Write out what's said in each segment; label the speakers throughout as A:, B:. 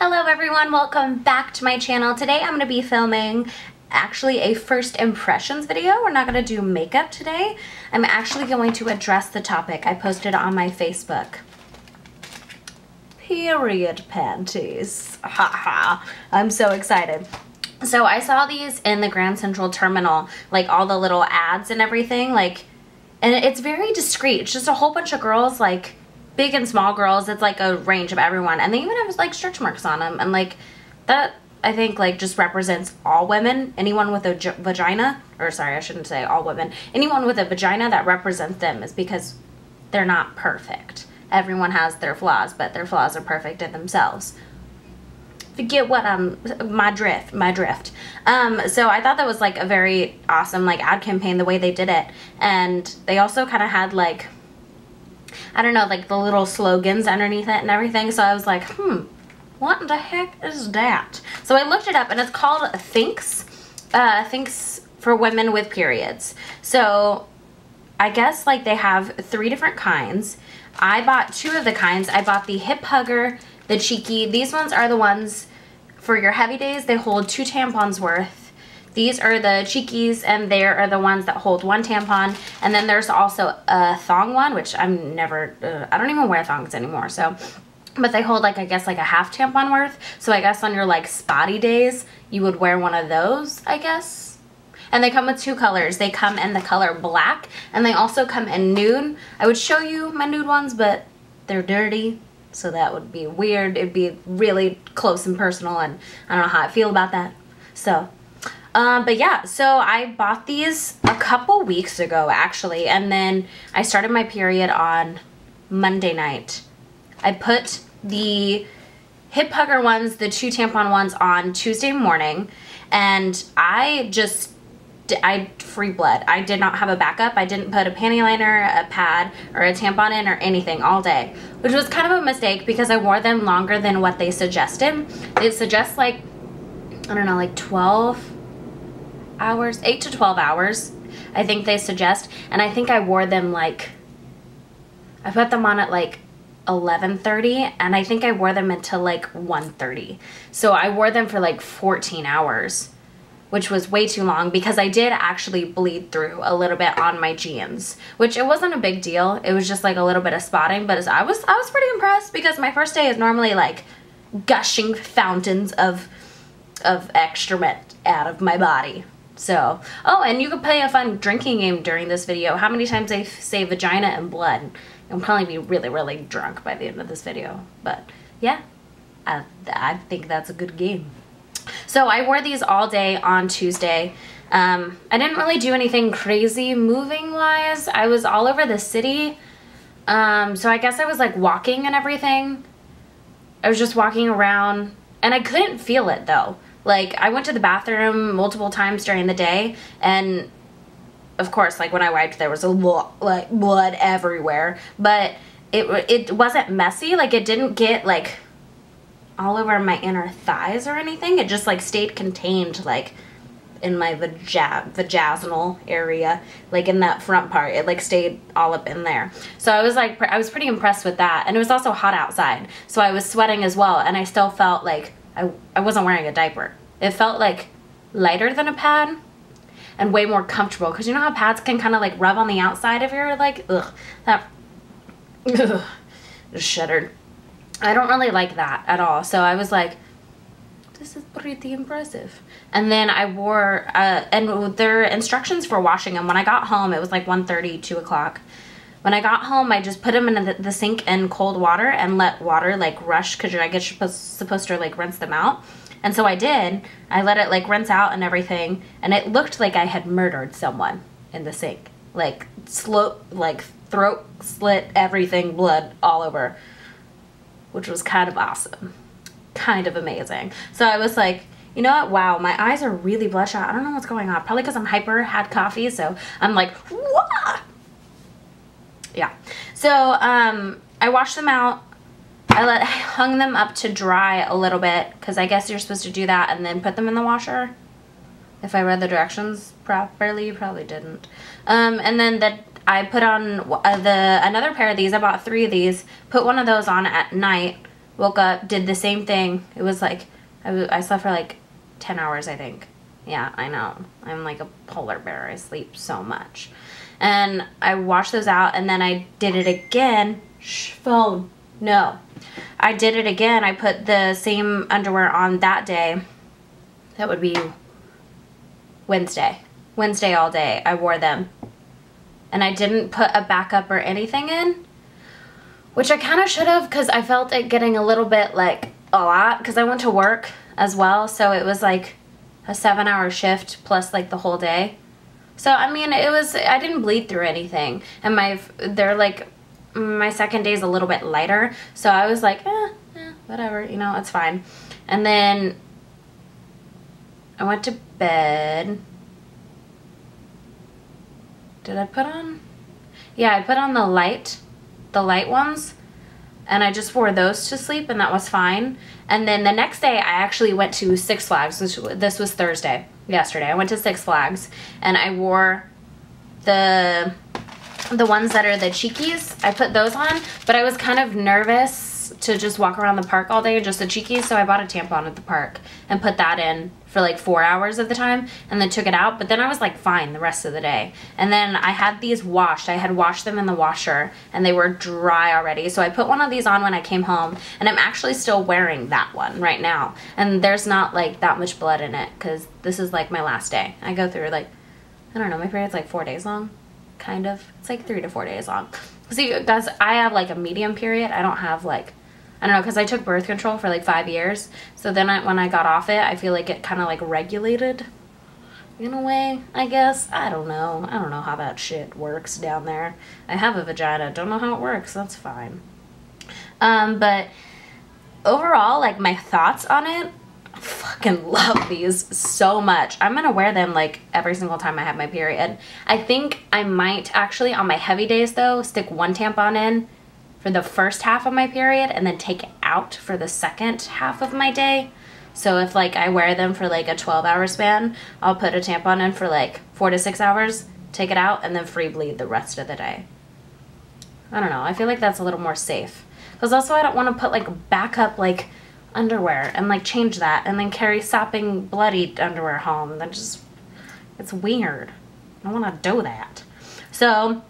A: Hello everyone, welcome back to my channel. Today I'm going to be filming actually a first impressions video. We're not going to do makeup today. I'm actually going to address the topic I posted on my Facebook. Period panties. Haha. I'm so excited. So I saw these in the Grand Central Terminal, like all the little ads and everything, like, and it's very discreet. It's just a whole bunch of girls, like big and small girls. It's like a range of everyone, and they even have like stretch marks on them, and like that I think like just represents all women. Anyone with a vagina, or sorry, I shouldn't say all women, anyone with a vagina, that represents them, is because they're not perfect. Everyone has their flaws, but their flaws are perfect in themselves. Forget what my drift. So I thought that was like a very awesome like ad campaign, the way they did it. And they also kind of had like, I don't know, like the little slogans underneath it and everything. So I was like, what the heck is that? So I looked it up, and it's called THINX. THINX for women with periods. So I guess like they have 3 different kinds. I bought 2 of the kinds. I bought the hip hugger, the cheeky. These ones are the ones for your heavy days. They hold 2 tampons worth. These are the cheekies, and they are the ones that hold 1 tampon. And then there's also a thong one, which I'm never, I don't even wear thongs anymore. So, but they hold like, I guess like a half tampon worth. So I guess on your like spotty days, you would wear one of those, I guess. And they come with 2 colors. They come in the color black, and they also come in nude. I would show you my nude ones, but they're dirty, so that would be weird. It'd be really close and personal, and I don't know how I feel about that. So, but yeah, so I bought these a couple weeks ago, actually, and then I started my period on Monday night. I put the hip hugger ones, the 2 tampon ones, on Tuesday morning, and I free bled. I did not have a backup. I didn't put a panty liner, a pad, or a tampon in, or anything all day, which was kind of a mistake because I wore them longer than what they suggested. They suggest like, I don't know, like 12 hours, 8 to 12 hours, I think they suggest. And I think I wore them like, I put them on at like 11:30, and I think I wore them until like 1:30. So I wore them for like 14 hours. Which was way too long, because I did actually bleed through a little bit on my jeans, which it wasn't a big deal. It was just like a little bit of spotting, but I was pretty impressed, because my first day is normally like gushing fountains of excrement out of my body. So, oh, and you could play a fun drinking game during this video. How many times I say vagina and blood? I'll probably be really, really drunk by the end of this video, but yeah, I think that's a good game. So I wore these all day on Tuesday. I didn't really do anything crazy moving wise. I was all over the city. So I guess I was like walking and everything. I was just walking around, and I couldn't feel it though. Like I went to the bathroom multiple times during the day, and of course like when I wiped there was a lot like blood everywhere, but it wasn't messy. Like it didn't get like all over my inner thighs or anything. It just like stayed contained like in my vaginal area, like in that front part. It like stayed all up in there. So I was like, I was pretty impressed with that. And it was also hot outside, so I was sweating as well, and I still felt like I wasn't wearing a diaper. It felt like lighter than a pad and way more comfortable, because you know how pads can kind of like rub on the outside of your like, just shuddered. I don't really like that at all. So I was like, this is pretty impressive. And then I wore, and their instructions for washing them, when I got home, it was like 1:30, 2 o'clock. When I got home, I just put them in the sink in cold water and let water like rush, because I guess you're supposed to like rinse them out. And so I did. I let it like rinse out and everything, and it looked like I had murdered someone in the sink. Like like throat slit, everything, blood all over, which was kind of awesome, kind of amazing. So I was like, you know what, wow, my eyes are really bloodshot. I don't know what's going on, probably because I'm hyper, had coffee, so I'm like, wah! Yeah. So I washed them out. I hung them up to dry a little bit, because I guess you're supposed to do that and then put them in the washer. If I read the directions properly, you probably didn't. And then I put on another pair of these. I bought 3 of these. Put one of those on at night woke up, did the same thing. It was like, I slept for like 10 hours, I think. Yeah, I know. I'm like a polar bear. I sleep so much. And I washed those out, and then I did it again. Shh, phone. No. I did it again. I put the same underwear on that day. That would be Wednesday. Wednesday all day. I wore them. And I didn't put a backup or anything in, which I kind of should have, because I felt it getting a little bit like a lot, because I went to work as well. So it was like a 7-hour shift plus like the whole day. So, I mean, I didn't bleed through anything. And they're like, my second day is a little bit lighter. So I was like, whatever, you know, it's fine. And then I went to bed. Did I put on? Yeah, I put on the light ones. And I just wore those to sleep, and that was fine. And then the next day, I actually went to Six Flags. This was Thursday, yesterday. I went to Six Flags, and I wore the ones that are the cheekies. I put those on, but I was kind of nervous to just walk around the park all day, just the cheekies, so I bought a tampon at the park and put that in for like 4 hours of the time, and then took it out. But then I was like fine the rest of the day. And then I had these washed. I had washed them in the washer, and they were dry already. So I put one of these on when I came home, and I'm actually still wearing that one right now. And there's not like that much blood in it, because this is like my last day. I go through like, I don't know, my period's like 4 days long, kind of. It's like 3 to 4 days long. See, guys, I have like a medium period. I don't have like, I don't know, because I took birth control for like 5 years. So then when I got off it, I feel like it kind of like regulated in a way, I guess. I don't know. I don't know how that shit works down there. I have a vagina. Don't know how it works. That's fine. But overall, like my thoughts on it, I fucking love these so much. I'm going to wear them like every single time I have my period. I think I might actually on my heavy days though, stick one tampon in for the first half of my period and then take it out for the second half of my day. So if like I wear them for like a 12-hour span, I'll put a tampon in for like 4 to 6 hours, take it out, and then free bleed the rest of the day. I don't know. I feel like that's a little more safe. Because also I don't want to put like backup like underwear and like change that and then carry sopping bloody underwear home. That just, it's weird. I don't want to do that. So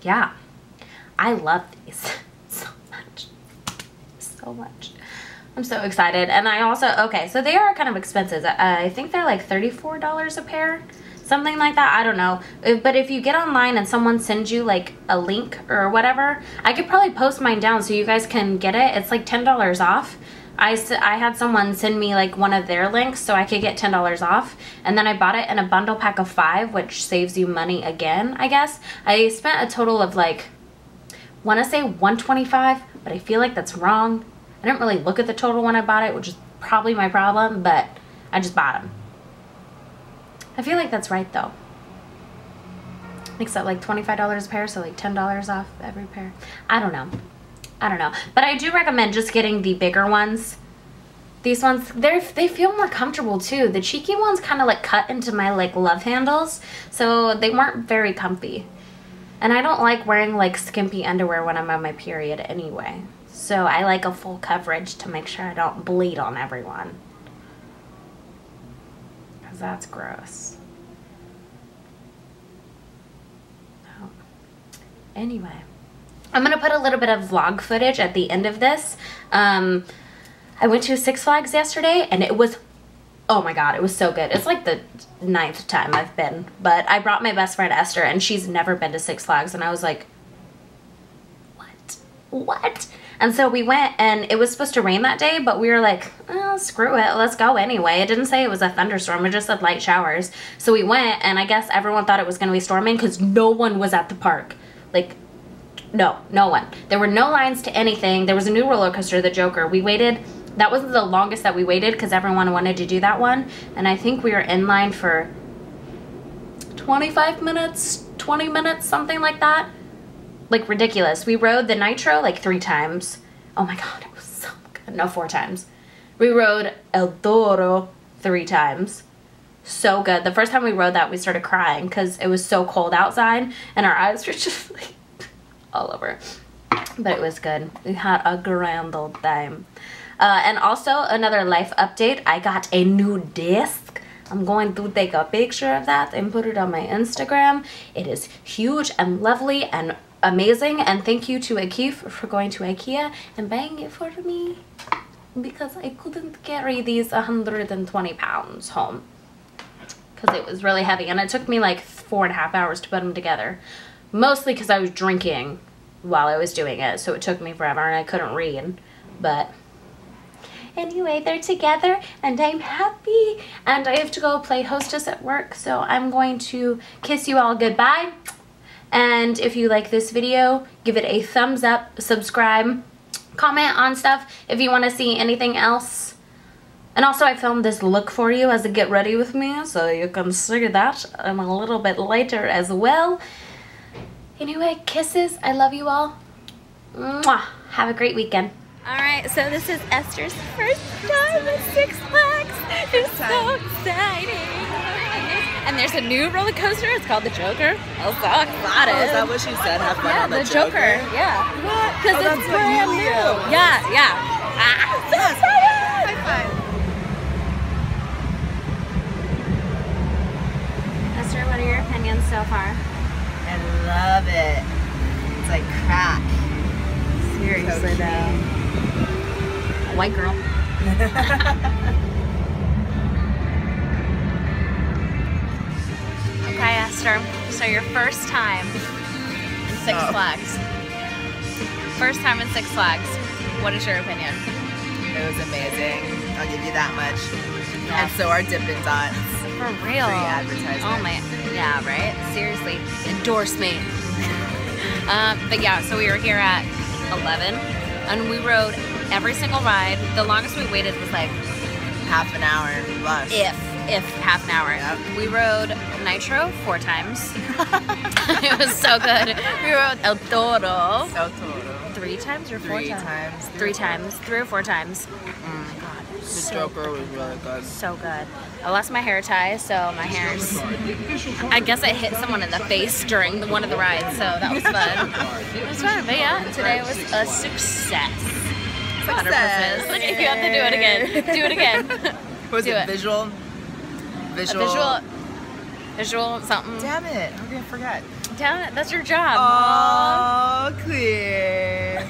A: yeah. I love these so much. So much. I'm so excited. And I also, okay, so they are kind of expensive. I think they're like $34 a pair. Something like that. I don't know. But if you get online and someone sends you like a link or whatever, I could probably post mine down so you guys can get it. It's like $10 off. I had someone send me like one of their links so I could get $10 off, and then I bought it in a bundle pack of 5, which saves you money again, I guess. I spent a total of like, want to say $125, but I feel like that's wrong. I didn't really look at the total when I bought it, which is probably my problem, but I just bought them. I feel like that's right though. Except like $25 a pair, so like $10 off every pair. I don't know. I don't know. But I do recommend just getting the bigger ones. These ones, they feel more comfortable too. The cheeky ones kind of like cut into my like love handles, so they weren't very comfy. And I don't like wearing like skimpy underwear when I'm on my period anyway. So I like a full coverage to make sure I don't bleed on everyone. Because that's gross. Oh. Anyway. I'm going to put a little bit of vlog footage at the end of this. I went to Six Flags yesterday and it was, oh my god, it was so good. It's like the 9th time I've been, but I brought my best friend Esther and she's never been to Six Flags, and I was like, what? And so we went, and it was supposed to rain that day, but we were like, oh, screw it, let's go anyway. It didn't say it was a thunderstorm, it just said light showers. So we went, and I guess everyone thought it was going to be storming because no one was at the park. Like, no one. There were no lines to anything. There was a new roller coaster, the Joker. We waited. That wasn't the longest that we waited because everyone wanted to do that one. And I think we were in line for 25 minutes, 20 minutes, something like that. Like ridiculous. We rode the Nitro like 3 times. Oh my god, it was so good. No, 4 times. We rode El Toro 3 times. So good. The first time we rode that, we started crying because it was so cold outside and our eyes were just like all over. but it was good. We had a grand old time. And also another life update, I got a new disc. I'm going to take a picture of that and put it on my Instagram. It is huge and lovely and amazing, and thank you to Akif for going to IKEA and buying it for me, because I couldn't carry these 120 pounds home because it was really heavy, and it took me like 4.5 hours to put them together, mostly because I was drinking while I was doing it, so it took me forever and I couldn't read. But anyway, they're together and I'm happy, and I have to go play hostess at work, so I'm going to kiss you all goodbye. And if you like this video, give it a thumbs up, subscribe, comment on stuff if you want to see anything else. And also I filmed this look for you as a get ready with me, so you can see that a little bit later as well. Anyway, kisses. I love you all. Mwah. Have a great weekend. Alright, so this is Esther's first time at Six Flags. It's so exciting. And there's a new roller coaster. It's called the Joker. I'm so excited.
B: Oh, is that what she said? Have fun on the
A: Joker. Yeah.
B: What?
A: Because it's brand new. Yeah, yeah. So excited.
B: High five.
A: Esther, what are your opinions so far?
B: I love it. It's like crack.
A: Seriously
B: so
A: though. A white girl. Okay, Esther. So your first time in Six Flags. First time in Six Flags. What is your opinion?
B: It was amazing. I'll give you that much.
A: Yes.
B: And so are Dippin' Dots.
A: For real.
B: Free advertisement.
A: Oh my, yeah, right? Seriously, endorse me. But yeah, so we were here at 11 and we rode every single ride. The longest we waited was like
B: half an hour plus.
A: If half an hour.
B: Yep.
A: We rode Nitro 4 times. It was so good. We rode El Toro.
B: El Toro.
A: 3 times or 4
B: 3
A: times?
B: times.
A: 3 times. 3 or 4 times.
B: Mm.
A: God,
B: The
A: so
B: Joker was really good.
A: so good. I lost my hair tie, so my hair's... I guess I hit someone in the face during one of the rides, so that was fun. It was fun, but yeah, today was a success. 100%. Look, you have to do it again. Do it again.
B: What was it? Visual
A: something.
B: Damn it. I'm gonna forget.
A: Damn it, that's your job.
B: Oh, clear.